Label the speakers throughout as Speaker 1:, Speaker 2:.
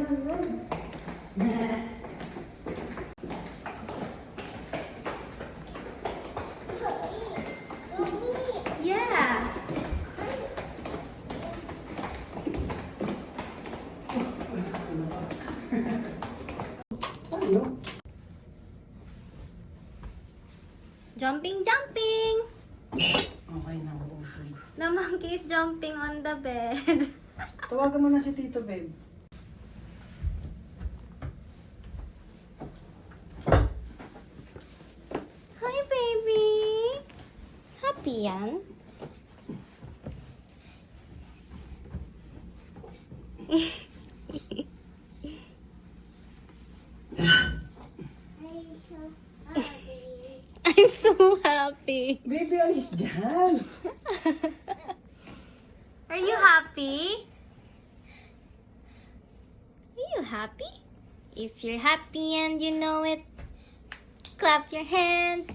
Speaker 1: Yeah. Jumping, jumping!
Speaker 2: Okay na, busog.
Speaker 1: The monkey is jumping on the bed.
Speaker 2: Tawagan mo na si Tito, babe.
Speaker 1: Hi, baby! Happy yan? I'm so happy.
Speaker 2: Baby, alis dyan.
Speaker 1: Are you happy? Are you happy? If you're happy and you know it, clap your hand.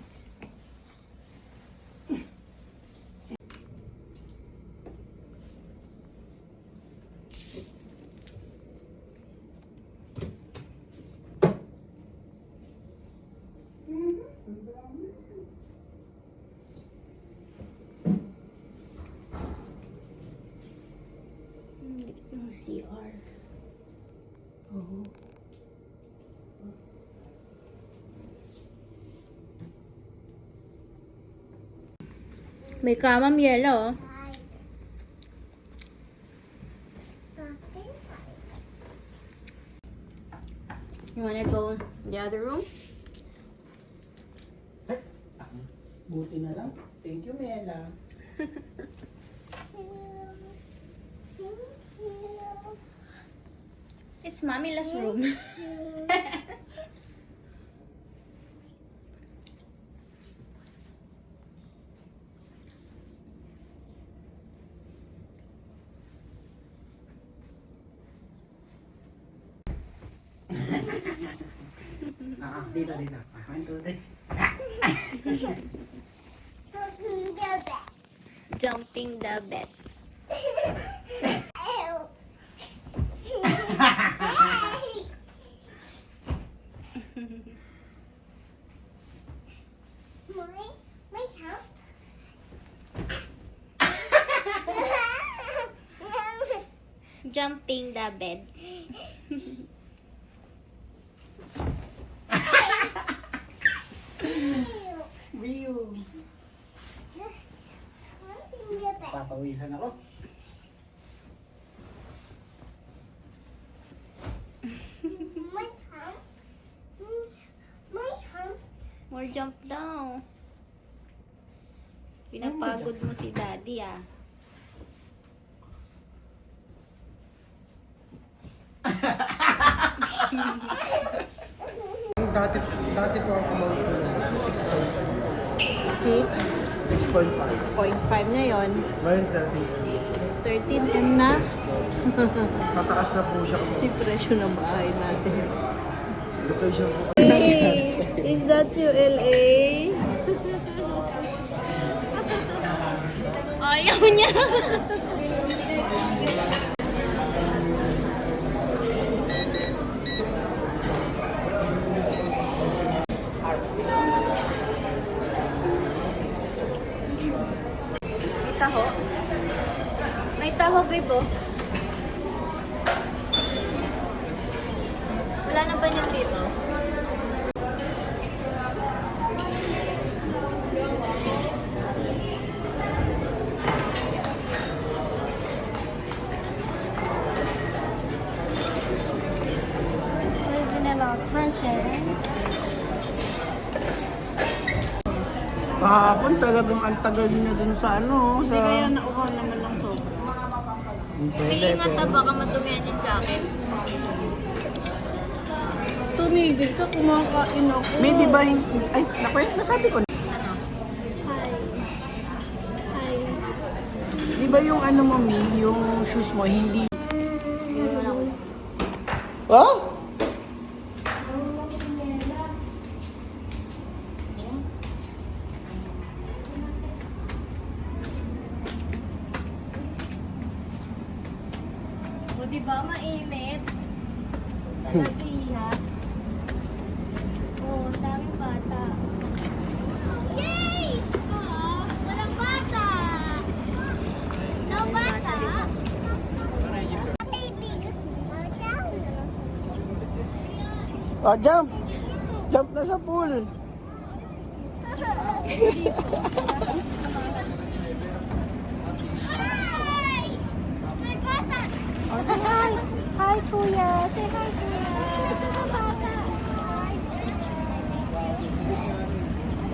Speaker 1: Yung CR. Oh. May kamam yellow. You wanna go the other room?
Speaker 2: Buti na lang. Thank you, Mela.
Speaker 1: It's Mamila's room.
Speaker 2: Dito. 1, 2, 3.
Speaker 1: Jumping the bed. Jumping the bed.
Speaker 2: View. Papawihan ako.
Speaker 1: More jump daw. Pinapagod mo si daddy ah.
Speaker 2: Dati po ako mag
Speaker 3: 6.5
Speaker 2: 6.5.
Speaker 3: ngayon.
Speaker 2: Ngayon
Speaker 3: 13M na.
Speaker 2: Mataas na po siya.
Speaker 3: Si presyo ng bahay natin.
Speaker 2: Location po.
Speaker 3: Hey, is that you, LA?
Speaker 1: Ayaw niya. May taho. May taho, babe, oh. Wala na ba niyan dito? Original French.
Speaker 2: Kahapon talagang ang tagal niya dun sa ano.
Speaker 3: Hindi
Speaker 2: Sa...
Speaker 3: kaya nauhaw naman ng sobra.
Speaker 1: Piling nga ta baka madumihan yung jacket.
Speaker 3: Tumigil ka, kumakain ako.
Speaker 2: May di ba yung... Ay, naku, nasabi ko na.
Speaker 1: Ano?
Speaker 3: Hi. Hi.
Speaker 2: Di ba yung ano mo, Mi, yung shoes mo, hindi...
Speaker 1: Iwan ako.
Speaker 2: Oh?
Speaker 1: O diba mainit? Oh, ang daming bata. Yay! Oh, walang bata. No bata.
Speaker 2: Oh, jump! Jump na sa pool!
Speaker 1: Hi! May bata.
Speaker 3: Oh, say hi. Hi, kuya. Say hi, kuya.
Speaker 1: Ito sa bata.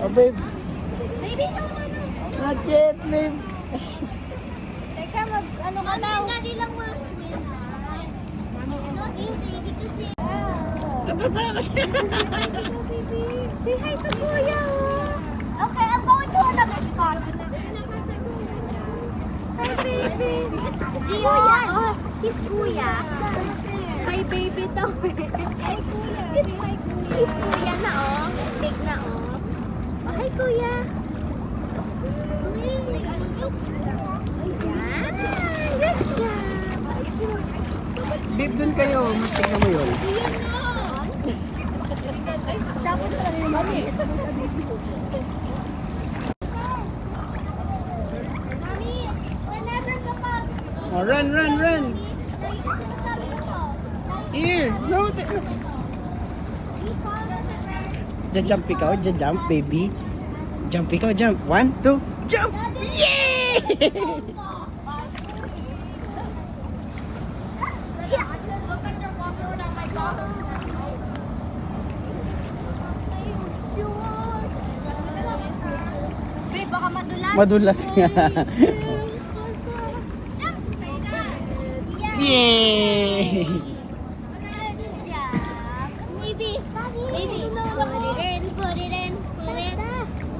Speaker 2: Oh, babe.
Speaker 1: Baby, no, no, no.
Speaker 2: Not yet, babe.
Speaker 1: Teka, ano ka daw? Daddy lang will swim. Not you, baby, to swim.
Speaker 2: Natatakot.
Speaker 1: Say hi to Kuya. Okay, I'm going to another spot. Hi, baby. It's Kuya. Oh, he's Kuya. Hi, baby daw. Hi, Kuya. He's Kuya na, oh. Big na, oh. Oh, hi, Kuya. Yan. Good job.
Speaker 2: Babe, dun kayo. Mas tingnan mo yun.
Speaker 1: Dapat pala yung mami. Mami, whenever kapag...
Speaker 2: Oh, run, run, run.
Speaker 1: Lagi ko sinasabi ko.
Speaker 2: Here. No. Jump ikaw. Jump, baby. Jump ikaw. Jump. 1, 2, jump. Yay!
Speaker 1: Babe, baka madulas.
Speaker 2: Madulas nga.
Speaker 1: Jump!
Speaker 2: Yay!
Speaker 1: Good job. Maybe. Maybe. Put it in. Put it in. Put it.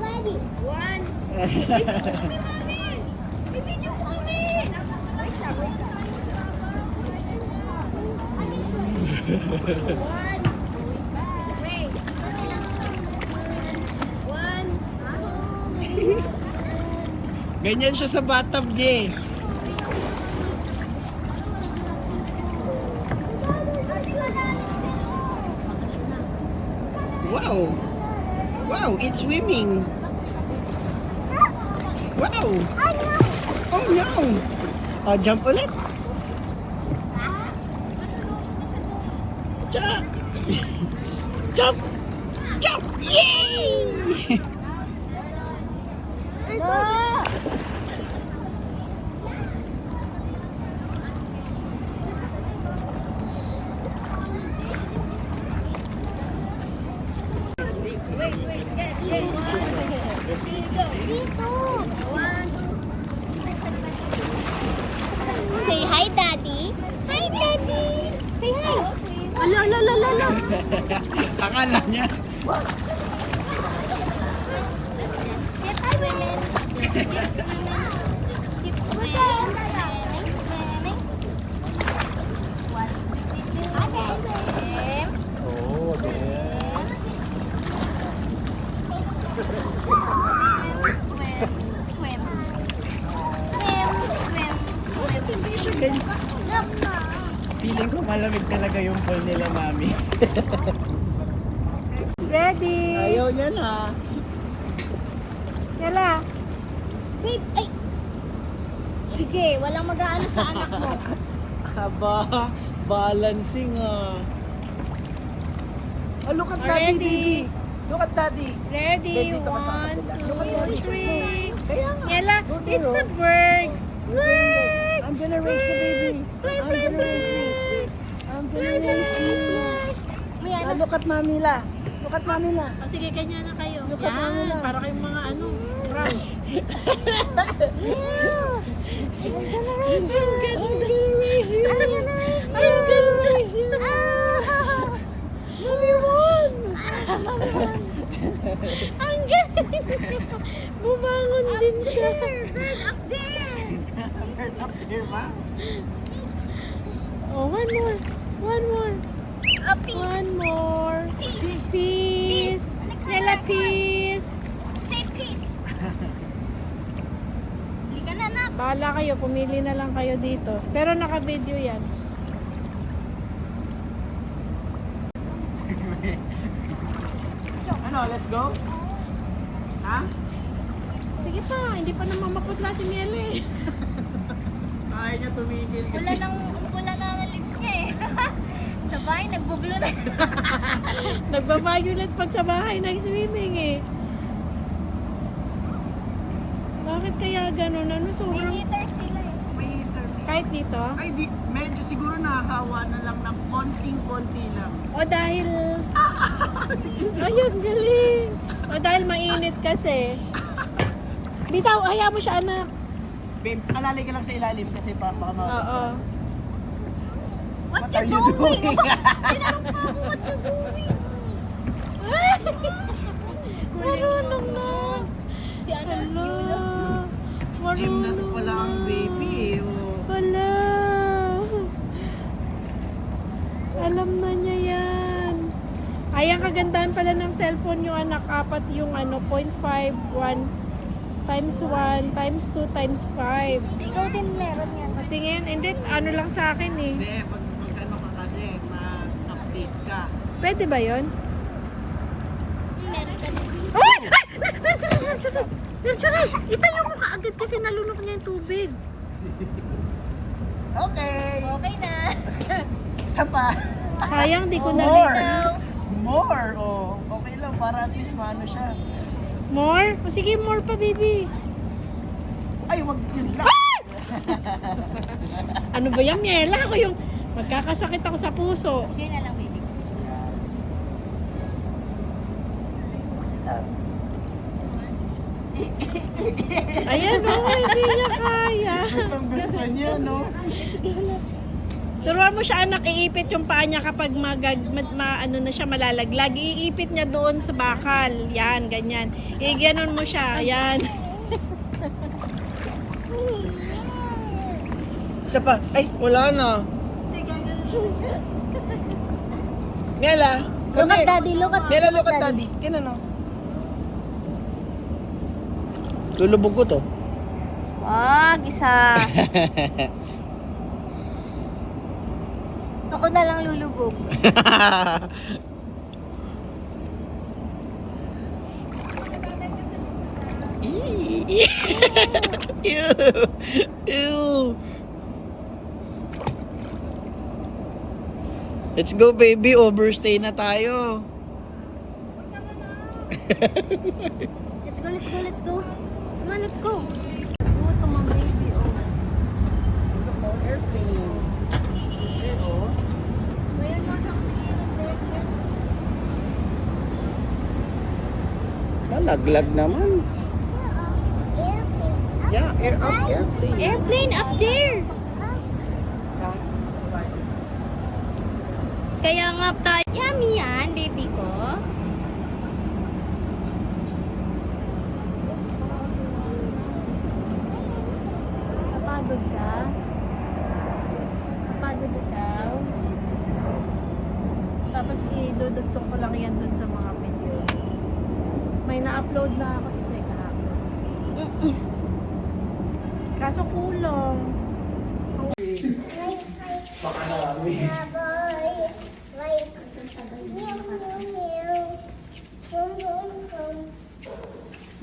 Speaker 1: Ready. One. Maybe you mommy. Wait lang, wait lang. One. Wait. One.
Speaker 2: Ganyan siya sa bathtub, Jay. Wow! Wow, it's swimming. Wow! Oh no! Oh, jump ulit. Jump! Jump! Jump! Yay!
Speaker 1: No! Say hi, Daddy. Hi, Daddy. Say hi. Alo, alo, alo, alo.
Speaker 2: Akala niya.
Speaker 1: Just keep swimming. Just keep swimming. Just keep swimming. Swimming, swimming. What do we do? Swim.
Speaker 2: Oh, there.
Speaker 1: Swim, swim, swim. Swim, swim, swim.
Speaker 2: Hindi siya ganyan.
Speaker 1: Look na.
Speaker 2: Feeling ko malamig talaga yung pool nila, mami.
Speaker 3: Ready?
Speaker 2: Ayaw niya na.
Speaker 3: Yala.
Speaker 1: Babe, ay. Sige, walang mag-aano sa anak mo.
Speaker 2: Aba, balancing ah. Oh, look at daddy,
Speaker 3: Already.
Speaker 2: baby. Look at daddy.
Speaker 3: Ready?
Speaker 2: Baby, dito ka sa
Speaker 3: 1,
Speaker 2: kabila. Look at daddy.
Speaker 3: 2, 3.
Speaker 2: Kaya nga.
Speaker 3: Yala,
Speaker 2: Go there,
Speaker 3: it's a
Speaker 2: oh.
Speaker 3: bird. Bird.
Speaker 2: I'm gonna race you, baby.
Speaker 3: Fly,
Speaker 2: I'm
Speaker 3: fly,
Speaker 2: gonna race you.
Speaker 3: fly.
Speaker 2: I'm gonna race you.
Speaker 1: May
Speaker 2: Ah,
Speaker 1: ano?
Speaker 2: look at Mamila. Look at Mamila.
Speaker 3: O sige, ganyan na kayo.
Speaker 2: Look at mami lang.
Speaker 3: para kayong mga ano, brown.
Speaker 1: I'm gonna race you.
Speaker 3: I'm gonna raise you.
Speaker 1: I'm gonna race you.
Speaker 3: I'm gonna raise you.
Speaker 1: Ah!
Speaker 3: Mommy won.
Speaker 1: Mami won.
Speaker 3: Ang galing. Bumangon din siya.
Speaker 1: Bird up there.
Speaker 2: Bird up there, ma.
Speaker 3: Oh, one more. One more.
Speaker 1: A piece.
Speaker 3: One more.
Speaker 1: Peace.
Speaker 3: Peace. Yala, peace.
Speaker 1: Say peace. Hindi ka na, nak.
Speaker 3: Bahala kayo, pumili na lang kayo dito. Pero naka-video yan.
Speaker 2: Ano, let's go? Ha?
Speaker 3: Sige pa, hindi pa naman maputla si Miele.
Speaker 2: Ayaw niya tumigil kasi.
Speaker 1: Pula na ng lips niya eh. Sa bahay, nagbublo na.
Speaker 3: Nagbabayulat pag sa bahay nag-swimming eh. Bakit kaya ganun? Ano
Speaker 1: May
Speaker 3: sobrang...
Speaker 1: heater sila eh.
Speaker 2: May heater.
Speaker 3: Kahit dito?
Speaker 2: Ay, medyo siguro nakakawa na lang ng konting-konti lang.
Speaker 3: O dahil... Ayun, galing. O dahil mainit kasi. Bitaw, hayaan mo siya anak.
Speaker 2: Babe, alalay ka lang sa ilalim kasi baka
Speaker 3: Oo.
Speaker 1: What
Speaker 2: are
Speaker 1: you
Speaker 2: you
Speaker 1: doing?
Speaker 2: doing?
Speaker 1: Tinanong pa ako, what you doing?
Speaker 3: Marunong na.
Speaker 1: Si ano,
Speaker 3: Hala.
Speaker 1: Yula.
Speaker 3: Marunong
Speaker 2: Gymnast pala ang
Speaker 3: na.
Speaker 2: baby eh. Oh.
Speaker 3: Wala. Alam na niya yan. Ay, ang kagandahan pala ng cellphone yung anak, apat yung 0.5, 1 times 1, times 2, times 5.
Speaker 1: Ikaw din meron yan.
Speaker 3: Patingin, hindi, ano lang sa akin eh.
Speaker 2: Hindi, pag ano ka kasi, mag-update ka.
Speaker 3: Pwede ba yun?
Speaker 1: Meron ka din.
Speaker 3: Ay! Ay! Nandiyan! Itayo mo kaagad kasi nalunok niya yung tubig.
Speaker 2: Okay!
Speaker 1: Okay na.
Speaker 2: Isa pa.
Speaker 3: Sayang, di ko na
Speaker 2: More!
Speaker 1: Ikaw.
Speaker 2: More! Oh, okay lang para at least maano siya.
Speaker 3: More? O sige, more pa, baby.
Speaker 2: Ay, wag yun lang.
Speaker 3: Ano ba yan, Miela? Ako yung magkakasakit ako sa puso.
Speaker 1: Okay na lang, baby.
Speaker 3: Ayan, hindi niya kaya.
Speaker 2: Gustong gusto niya, no?
Speaker 3: Turuan mo siya, anak, iipit yung paa niya kapag ano na siya, malalaglag. Iipit niya doon sa bakal. Yan, ganyan. Ganon mo siya. Yan.
Speaker 2: Isa pa. Ay, wala na. Miela,
Speaker 1: Look at daddy, look at
Speaker 2: Miela, look at daddy. Ganun, no? Lulubog ko to.
Speaker 1: Wag, isa. Ako na lang lulubog.
Speaker 2: Ew. Ew. Let's go, baby. Overstay na tayo.
Speaker 1: Let's go, let's go, let's go. Come on, let's go. Oh, to my baby, oh.
Speaker 2: Airplane. Oh.
Speaker 1: Mayroon mo sa kapilingan din.
Speaker 2: Malaglag naman. Yeah, airplane.
Speaker 1: Airplane up there. Kaya nga tayo. Yummy yan, baby ko. Napagod ka? Napagod ikaw?
Speaker 3: Tapos idudugtong ko lang yan dun sa mga video. May na-upload na ako isa kahapon. Kaso kulang.
Speaker 2: Baka marami.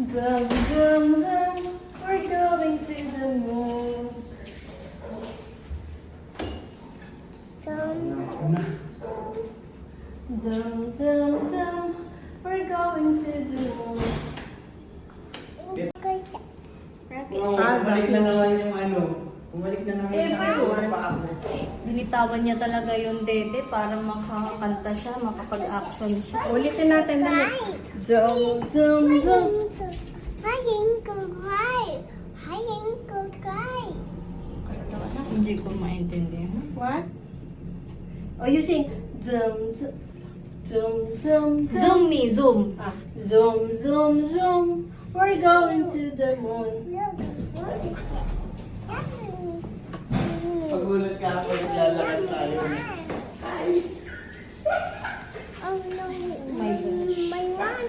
Speaker 3: Dum dum dum, we're going to the moon. Dum dum dum, we're going to the moon.
Speaker 2: Bumalik na naman yung ano. Bumalik na naman sa paa mo.
Speaker 1: Binitawan niya talaga yung dede para makakanta siya, makapag-action siya.
Speaker 3: Ulitin natin dali. Dum dum dum.
Speaker 1: Hindi ko maintindihan.
Speaker 3: What? Oh, you sing dum dum dum dum dum.
Speaker 1: Zoom me, zoom.
Speaker 3: Ah, zoom zoom zoom. We're going to the moon.
Speaker 2: Pagulat ka ako, naglalakad tayo.
Speaker 1: Oh my gosh.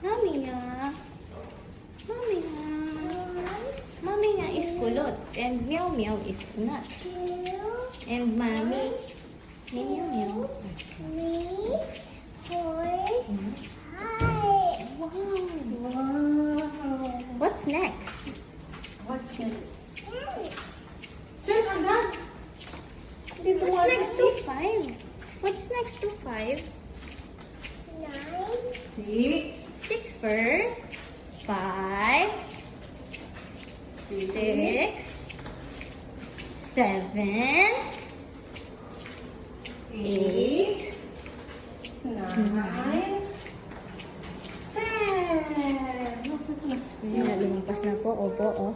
Speaker 1: Mami nga. Mami nga. Mami nga is kulot. And meow meow is not. And mommy. Meow, meow. What's next?
Speaker 3: What's next? Check agad!
Speaker 1: What's next to 5? What's next to 5?
Speaker 3: 6,
Speaker 1: 6 first. 5, 6, 7, 8,
Speaker 3: 9, 10.
Speaker 1: Lumampas na po. Opo, oh.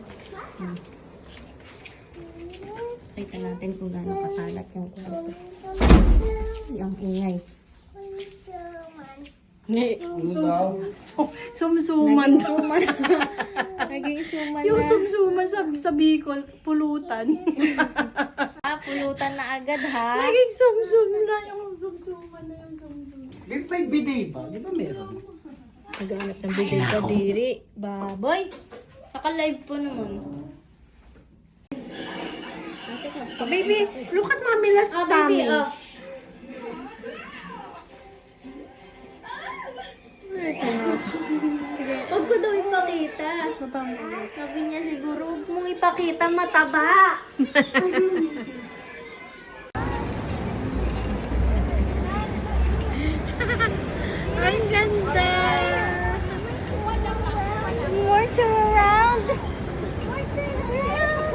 Speaker 1: Kita natin kung gaano kasalat yung kwarto. Yung ingay.
Speaker 2: Ano daw?
Speaker 3: Sumsuman.
Speaker 1: Naging suman. Naging suman
Speaker 3: Yung
Speaker 1: na.
Speaker 3: sumsuman sa Bicol, pulutan.
Speaker 1: Pulutan na agad, ha?
Speaker 3: Naging sumsum na yung sumsuman na yung sumsum.
Speaker 2: May bidet ba? Di ba meron?
Speaker 1: Naghanap ng bigay ka diri. Baboy. Naka-live po naman.
Speaker 3: Baby, look at Mami Las tummy.
Speaker 1: Baby, Huwag ko daw ipakita. Sabi niya siguro, huwag mong ipakita, mataba.
Speaker 3: Ang ganda!
Speaker 1: More turn around. More turn around.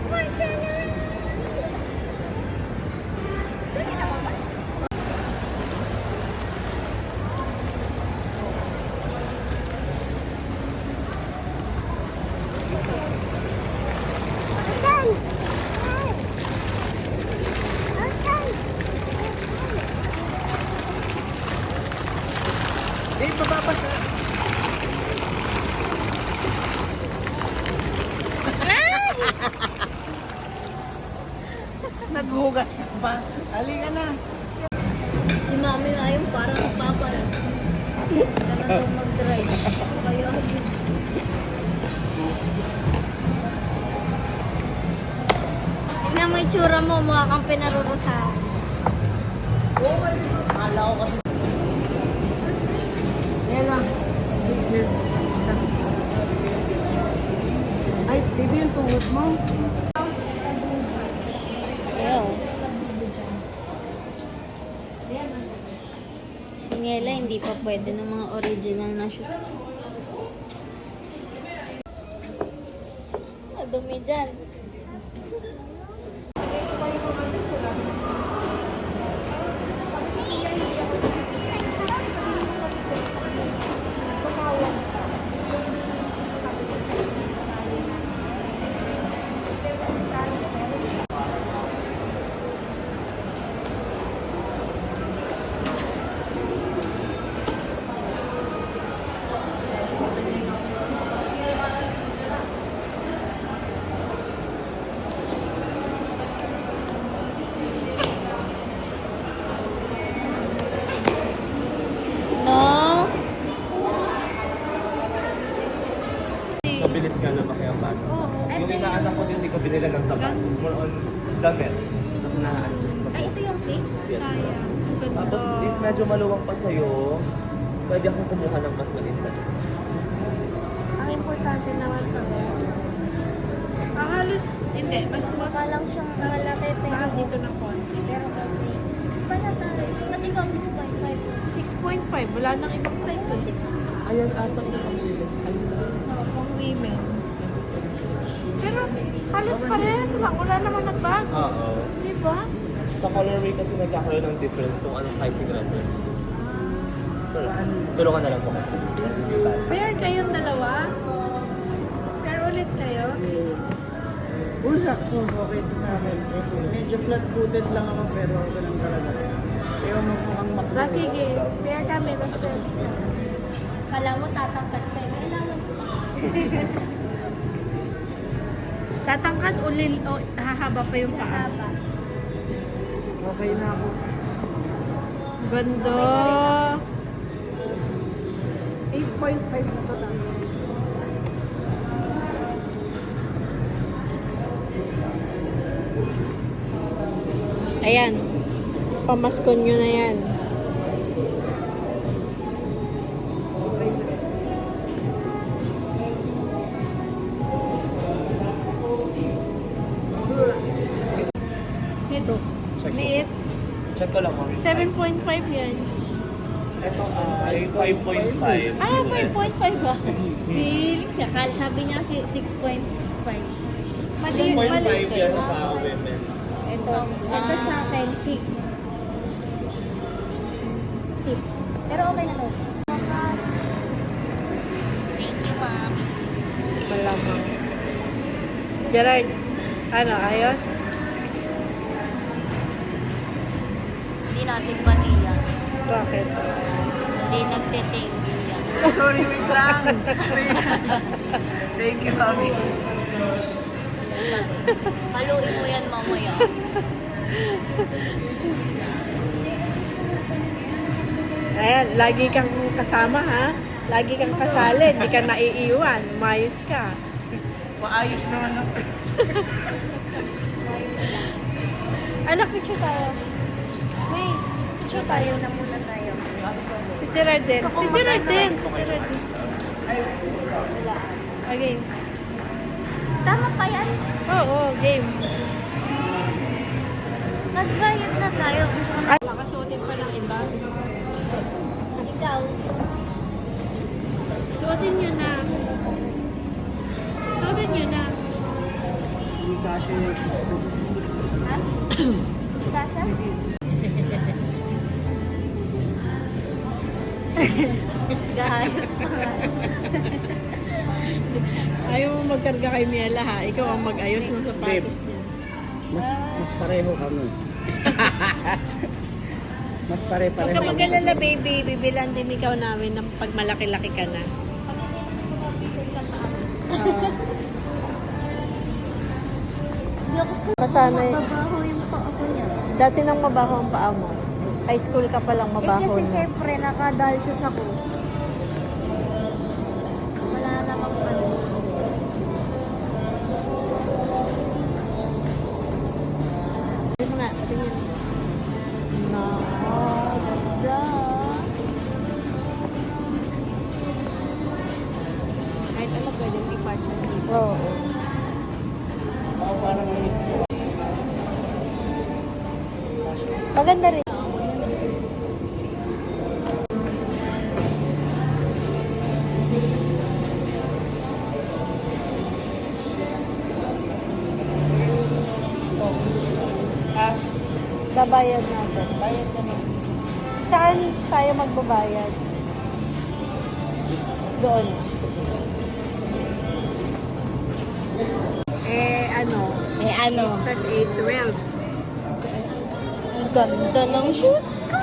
Speaker 1: More turn around.
Speaker 2: Baba pa siya. Naghugas ka ba? Halika na.
Speaker 1: Si mami nga yung parang nagpaparal. Kaya daw mag-drive. Kaya tignan mo yung tsura mo, mukha kang pinarurusahan.
Speaker 2: Akala ko kasi. Yan lang. Ay, baby, yung tuhod mo.
Speaker 1: Ew. Si Ngela, hindi pa pwede ng mga original na shoes. Dumi dyan. No?
Speaker 4: Mabilis ka na makiapan. Yung inaanak ko din, hindi ko binila ng sapat. It's more on damit. Tapos na-adjust ko.
Speaker 1: Ay, ito yung 6?
Speaker 4: Yes, sir.
Speaker 3: Sayang.
Speaker 4: Tapos if medyo maluwang pa sa'yo, pwede akong kumuha ng mas maliit na dyan.
Speaker 3: Ang importante naman pa halos, hindi, mas
Speaker 1: Mukha lang siyang malaki
Speaker 3: mahal
Speaker 1: pero,
Speaker 3: dito ng konti.
Speaker 1: pero okay. 6 pala tayo. Ba't ikaw 6.5?
Speaker 3: 6.5, wala nang ibang size eh.
Speaker 1: 6.
Speaker 4: Ayan, ato is ang women's. Ayun na.
Speaker 3: Pang women. Pero halos parehas lang, wala naman nag-bag.
Speaker 4: Oo.
Speaker 3: Di ba?
Speaker 4: Sa colorway kasi nagkakaroon ng difference kung anong sizing reference mo. Sir, tulungan na lang po kasi.
Speaker 3: Pair kayong dalawa? Pair ulit kayo?
Speaker 2: Sakto, okay ito sa akin. Medyo flat-footed lang ako pero okay lang talaga. Pero mukhang makita.
Speaker 3: Sige, pair kami. Tapos
Speaker 1: Kala mo tatangkat ka. Kailangan
Speaker 3: tatangkad ulil o hahaba pa yung paa.
Speaker 1: haba.
Speaker 2: Okay na ako.
Speaker 3: Ganda.
Speaker 2: 8.5 na to lang.
Speaker 3: Ayan. Pamaskon nyo na yan. Ito.
Speaker 4: Check ko.
Speaker 3: Liit.
Speaker 4: Check ko lang kung
Speaker 3: 7.5 yan.
Speaker 4: Ito ay 5.5.
Speaker 3: Ah, 5.5 ba?
Speaker 1: Felix, sabi niya kasi 6.5.
Speaker 3: Mali,
Speaker 4: 6.5 yan sa women.
Speaker 1: Ito sa akin, 6. 6. Pero okay na to. Thank you, ma'am.
Speaker 3: Malamang. Gerard, ano, ayos?
Speaker 1: Hindi natin pati yan.
Speaker 3: Bakit?
Speaker 1: Hindi nagte-thank you yan.
Speaker 2: Sorry, wait lang. Thank you, mami.
Speaker 1: Haluin mo yan mamaya.
Speaker 3: Ayan, lagi kang kasama ha? Lagi kang kasali, hindi ka naiiwan. Mayos ka.
Speaker 2: Maayos naman ako.
Speaker 3: Anak, picture tayo.
Speaker 1: May, siya tayo na muna tayo.
Speaker 3: Si Gerard din. Si Gerard din. Si Gerard din.
Speaker 1: Wala.
Speaker 3: Okay.
Speaker 1: Tama pa yan?
Speaker 3: Oo, game.
Speaker 1: Mag-riot na tayo. Gusto ko na.
Speaker 3: Ay, nakasuotin pa ng iba.
Speaker 1: Ikaw.
Speaker 3: Suotin nyo na. Suotin nyo na.
Speaker 2: Hindi kasya yung shoes ko.
Speaker 1: Ha? Kasha? Gahayos pa nga.
Speaker 3: Ayaw mo magkarga kay Miela ha. Ikaw ang mag-ayos ng sapatos niya.
Speaker 2: Mas pareho kami. Mas
Speaker 3: Huwag
Speaker 2: pare-pareho.
Speaker 3: ka mag-alala, baby. Bibilan din ikaw namin ng pag malaki-laki ka na.
Speaker 1: Hindi ako sa
Speaker 3: Masanay.
Speaker 1: mabaho yung pa ako niya.
Speaker 3: Dati nang mabaho ang paa mo. High school ka palang mabaho
Speaker 1: kasi
Speaker 3: na.
Speaker 1: syempre nakadal shoes ako. Wala namang ano.
Speaker 3: Tingnan nga, tingnan. No.
Speaker 1: Ganda. Kahit ano pwedeng i-partner dito.
Speaker 3: Oo.
Speaker 2: Parang mix.
Speaker 3: Maganda rin. Babayad natin. Bayad na natin. Saan tayo magbabayad? Doon. Sige. Ano?
Speaker 1: Ano?
Speaker 3: Plus 8, 12.
Speaker 1: Ang ganda ng shoes ko.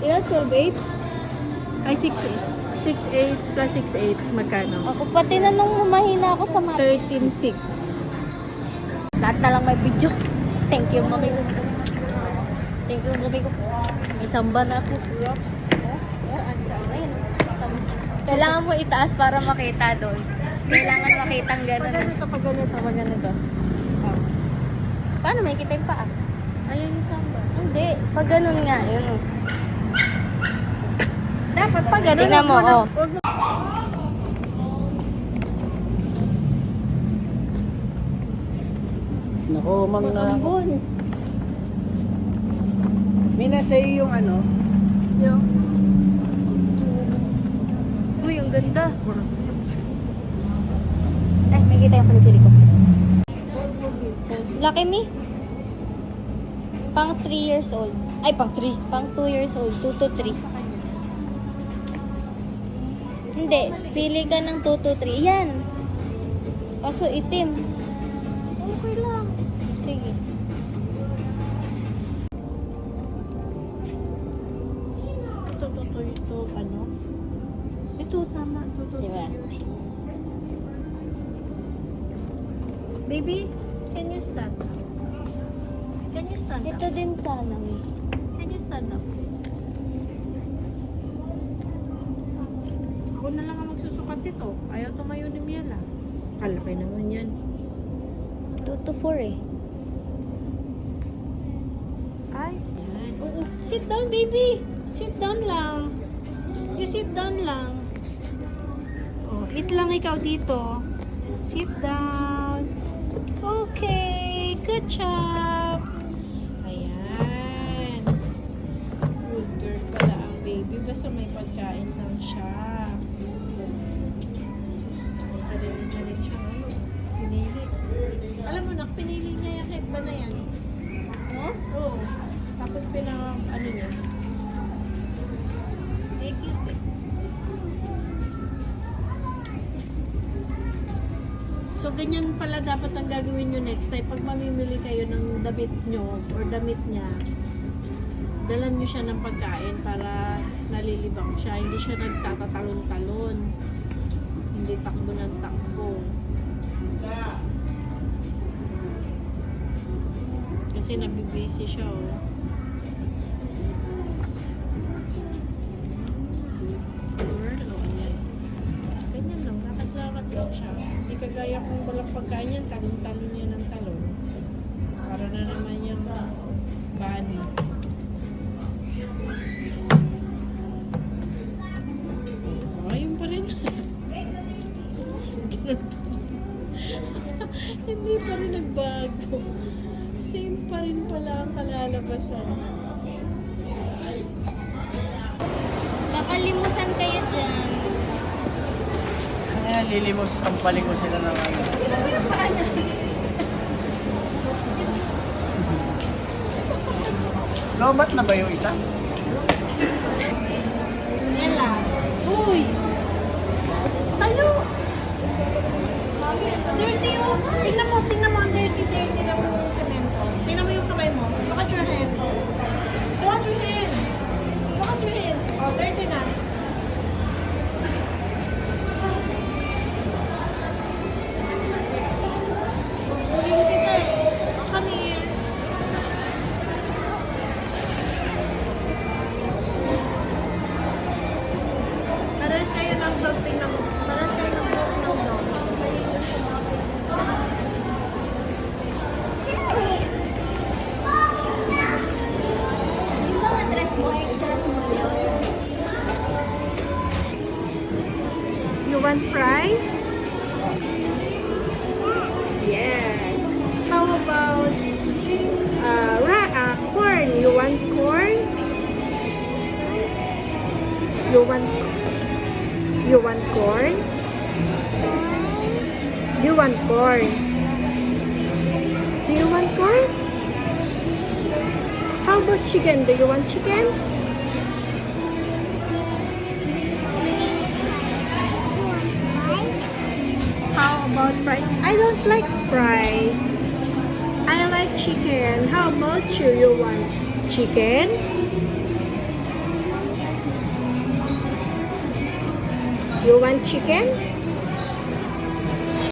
Speaker 3: Ilan? 12, 8? Ay, 6, 8. 6, 8 plus 6, 8. Magkano?
Speaker 1: Ako pa tinanong mo, mahina ako sa math.
Speaker 3: 13, 6.
Speaker 1: Lahat na lang may video. Thank you, mami ko. Thank you, mami ko. May samba na ako. Ayun, samba. Kailangan mo itaas para makita doon. Kailangan makitang
Speaker 3: Pag
Speaker 1: gano'n.
Speaker 3: ganito, pag ganito, pag ganito.
Speaker 1: Paano may kita yung paa?
Speaker 3: Ayan yung samba.
Speaker 1: Hindi, pag ganun nga, yun.
Speaker 3: Dapat pag ganun.
Speaker 1: Tingnan mo, oh.
Speaker 3: Huwag mo.
Speaker 2: Nako, mang na.
Speaker 3: Ambon.
Speaker 2: Mina sa'yo yung ano.
Speaker 3: Yung.
Speaker 1: Uy, ang ganda. Ay, may kita yung paligili ko. Lucky me. Pang 3 years old. Ay, pang 3. Pang 2 years old. 2 to 3. Hindi. Pili ka ng 2 to 3. Yan. Kaso itim. Okay lang. Sige.
Speaker 3: Ito, ano? Ito, tama. Ito.
Speaker 1: Diba?
Speaker 3: Baby, can you stand? Can you stand up?
Speaker 1: Ito din sana.
Speaker 3: Can you stand up, please? Ako na lang ang magsusukat nito. Ayaw tumayo ni Miela. Kalaki naman yan.
Speaker 1: 2 to 4 eh.
Speaker 3: Ay. Yan. Oo. Sit down, baby. Sit down lang. You sit down lang. Oh, eat lang ikaw dito. Sit down. Okay. Good job. Ayan. Good girl pala ang baby. Basta may pagkain lang siya. Sus, may sarili na rin siya. Ano? Pinili. Alam mo na, pinili niya yung hekba na yan. No? Oo. Tapos ano niya. Eh, cute eh. So, ganyan pala dapat ang gagawin nyo next time. Pag mamimili kayo ng damit nyo or damit niya, dalan nyo siya ng pagkain para nalilibang siya. Hindi siya nagtatatalon-talon. Hindi takbo ng takbo. Kasi nabibisi siya, oh. Oh, ayan. Ganyan lang, lakad-lakad lang siya. Hindi kagaya kung walang pagkain yan, talon-talon yan ng talon. Para na naman yung bunny. Ayun pa rin. Hindi pa rin nagbago. Same pa rin pala ang kalalabasan.
Speaker 1: Kakalimusan kayo dyan.
Speaker 2: Kaya lilimos, sampaling ko sila ng ano. Lobat na ba yung isa?
Speaker 3: Yan lang. Uy! Tayo! Dirty oh! Tingnan mo ang dirty na mo sa semento. Tingnan mo yung kamay mo. Look at your hands. Look at your hands. Look at your hands. Oh, dirty na. Kukunin kita eh. Oh, come here. Pares kayo ng dog. Tingnan mo. Pares kayo ng dog ng dog. Kayo yung sa mga
Speaker 1: Yung mga dress mo, extra small yun.
Speaker 3: You want fries? Yes. How about corn? You want corn? You want corn? You want corn? Do you want corn? How about chicken? Do you want chicken? How about fries? I don't like fries. I like chicken. How about you? You want chicken? You want chicken?